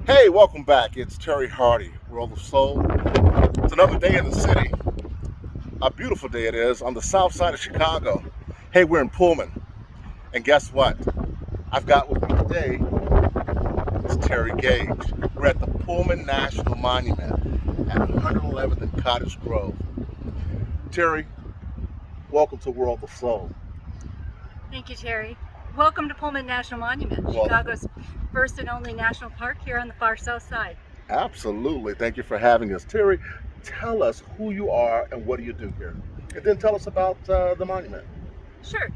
Hey, welcome back. It's Terry Hardy, World of Soul. It's another day in the city. A beautiful day it is on the south side of Chicago. Hey, we're in Pullman. And guess what? I've got with me today is Teri Gage. We're at the Pullman National Monument at 111th and Cottage Grove. Terry, welcome to World of Soul. Thank you, Terry. Welcome to Pullman National Monument, Well, Chicago's first and only national park here on the far south side. absolutely. Thank you for having us. Terry, tell us who you are and what do you do here? And then tell us about the monument. Sure.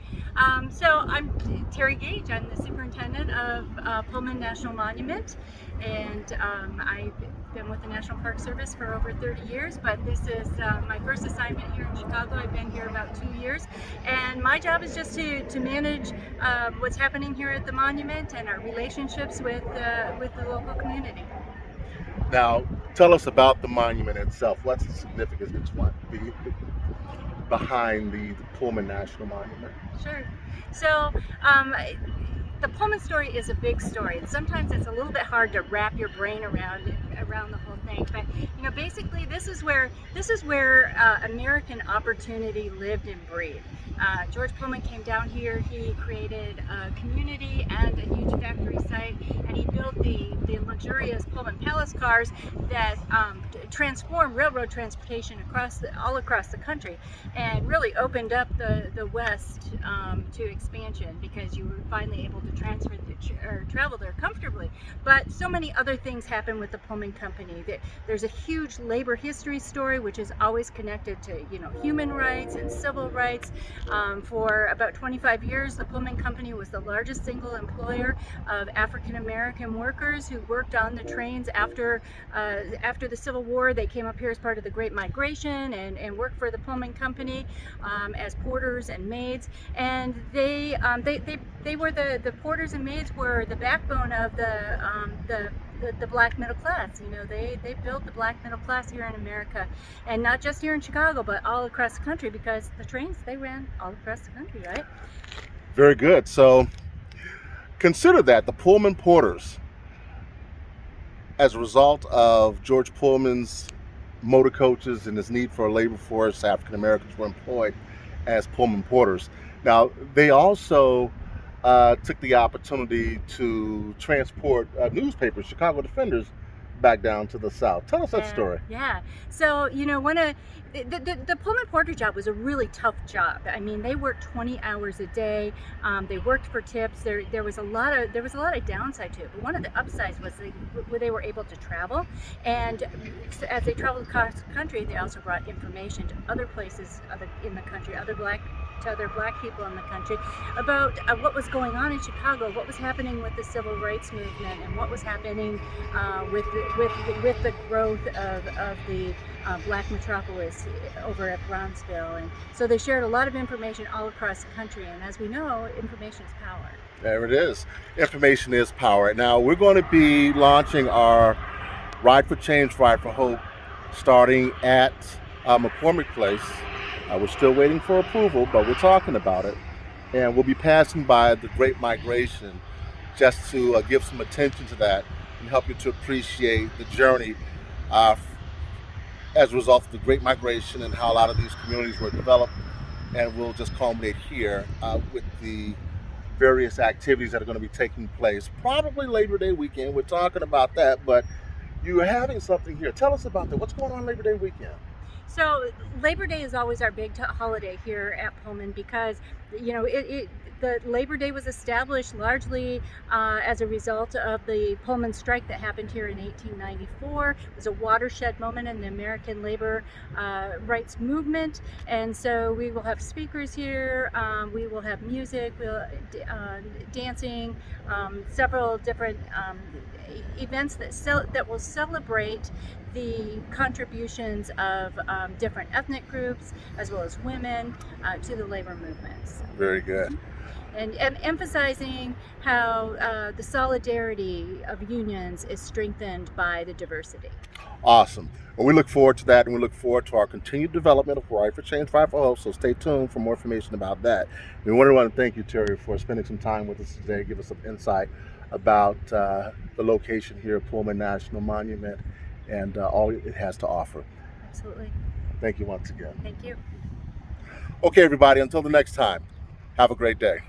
So I'm Teri Gage. I'm the superintendent of Pullman National Monument, and I've been with the National Park Service for over 30 years, but this is my first assignment here in Chicago. I've been here about 2 years, and my job is just to manage what's happening here at the monument and our relationships with the local community. Now, tell us about the monument itself. What's the significance behind the Pullman National Monument? Sure. So, the Pullman story is a big story, and sometimes it's a little bit hard to wrap your brain around the whole thing. But basically, this is where American opportunity lived and breathed. George Pullman came down here. He created a community and a huge factory site, and he built the luxurious Pullman Palace cars that transformed railroad transportation all across the country, and really opened up the West to expansion, because you were finally able to travel there comfortably. But so many other things happen with the Pullman Company. There's a huge labor history story, which is always connected to human rights and civil rights. For about 25 years, the Pullman Company was the largest single employer of African American workers who worked on the trains after the Civil War. They came up here as part of the Great Migration and worked for the Pullman Company as porters and maids. And they were the porters and maids were the backbone of the black middle class. They built the black middle class here in America, and not just here in Chicago, but all across the country, because the trains, they ran all across the country, right? Very good. So, consider that the Pullman Porters, as a result of George Pullman's motor coaches and his need for a labor force, African Americans were employed as Pullman Porters. Now, they also took the opportunity to transport newspapers, Chicago Defenders, back down to the South. Tell us that story. Yeah. So, the Pullman Porter job was a really tough job. I mean, they worked 20 hours a day. They worked for tips. There was a lot of downside to it, but one of the upsides was they were able to travel, and as they traveled across the country, they also brought information to other places in the country, to other black people in the country, about what was going on in Chicago, what was happening with the civil rights movement, and what was happening with the growth of the black metropolis over at Bronzeville. And so they shared a lot of information all across the country, and as we know, information is power. There it is. Information is power. Now, we're going to be launching our Ride for Change, Ride for Hope, starting at McCormick Place. We're still waiting for approval, but we're talking about it. And we'll be passing by the Great Migration just to give some attention to that and help you to appreciate the journey as a result of the Great Migration and how a lot of these communities were developed. And we'll just culminate here with the various activities that are going to be taking place, probably Labor Day weekend. We're talking about that, but you're having something here. Tell us about that. What's going on Labor Day weekend? So Labor Day is always our big holiday here at Pullman, because the Labor Day was established largely as a result of the Pullman strike that happened here in 1894. It was a watershed moment in the American labor rights movement, and so we will have speakers here. We will have music, dancing, several different events that will celebrate the contributions of different ethnic groups, as well as women, to the labor movements. Very good. And emphasizing how the solidarity of unions is strengthened by the diversity. Awesome. Well, we look forward to that, and we look forward to our continued development of Ride for Change 5.0, so stay tuned for more information about that. We want to thank you, Terry, for spending some time with us today, give us some insight about the location here at Pullman National Monument and all it has to offer. Absolutely. Thank you once again. Thank you. Okay, everybody, until the next time, have a great day.